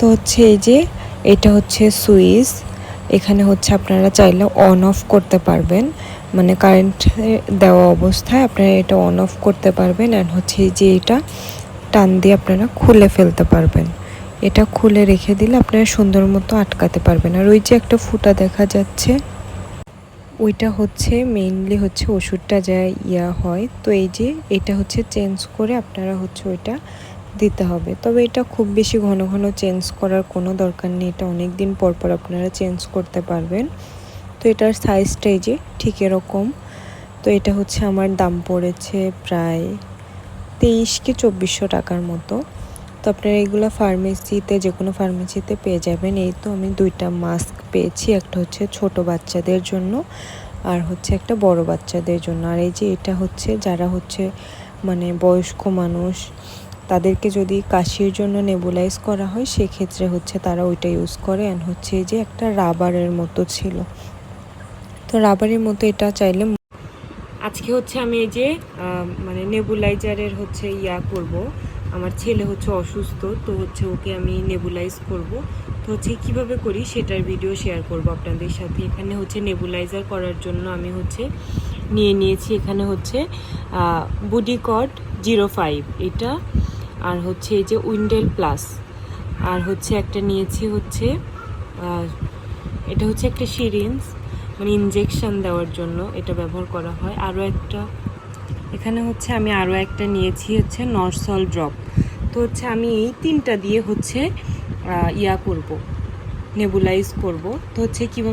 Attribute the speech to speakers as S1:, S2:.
S1: তো হচ্ছে এই যে এটা হচ্ছে সুইচ, এখানে হচ্ছে আপনারা চাইলে অন অফ করতে পারবেন, মানে কারেন্ট দেওয়া অবস্থায় আপনারা এটা অন অফ করতে পারবেন। অ্যান্ড হচ্ছে এই যে এটা টান দিয়ে আপনারা খুলে ফেলতে পারবেন। এটা খুলে রেখে দিলে আপনারা সুন্দর মতো আটকাতে পারবেন। আর ওই যে একটা ফুটা দেখা যাচ্ছে, ওইটা হচ্ছে মেইনলি হচ্ছে ওষুধটা যা হয়। তো এই যে এটা হচ্ছে চেঞ্জ করে আপনারা হচ্ছে ওইটা দিতে হবে। তবে এটা খুব বেশি ঘন ঘন চেঞ্জ করার কোনো দরকার নেই, এটা অনেক দিন পর পর আপনারা চেঞ্জ করতে পারবেন। তো এটার সাইজটা এই যে ঠিক এরকম। তো এটা হচ্ছে আমার দাম পড়েছে প্রায় 23 কি 2400 টাকার মতো। তো আপনারা এগুলো ফার্মেসিতে, যে কোনো ফার্মেসিতে পেয়ে যাবেন। এই তো আমি 2টা মাস্ক পেয়েছি, একটা হচ্ছে ছোট বাচ্চাদের জন্য আর হচ্ছে একটা বড় বাচ্চাদের জন্য। আর এই যে এটা হচ্ছে যারা হচ্ছে মানে বয়স্ক মানুষ, তাদেরকে যদি কাশির জন্য নেবুলাইজ করা হয় সেক্ষেত্রে হচ্ছে তারা ওইটা ইউজ করে। অ্যান্ড হচ্ছে এই যে একটা রাবারের মতো ছিল, তো রাবারের মতো এটা চাইলে। আজকে হচ্ছে আমি এই যে মানে নেবুলাইজারের হচ্ছে করব। আমার ছেলে হচ্ছে অসুস্থ, তো হচ্ছে ওকে আমি নেবুলাইজ করব। তো হচ্ছে কীভাবে করি সেটার ভিডিও শেয়ার করব আপনাদের সাথে। এখানে হচ্ছে নেবুলাইজার করার জন্য আমি হচ্ছে নিয়েছি এখানে হচ্ছে বুডিকট 05 এটা, আর হচ্ছে এই যে উইন্ডেল প্লাস, আর হচ্ছে একটা নিয়েছি হচ্ছে এটা হচ্ছে একটা সিরিঞ্জ, মানে ইনজেকশন দেওয়ার জন্য এটা ব্যবহার করা হয়। আরও একটা এখানে হচ্ছে আমি আরও একটা নিয়েছি হচ্ছে নরসল ড্রপ। তো হচ্ছে আমি এই 3টা দিয়ে হচ্ছে করব, নেবুলাইজ করব। তো হচ্ছে কীভাবে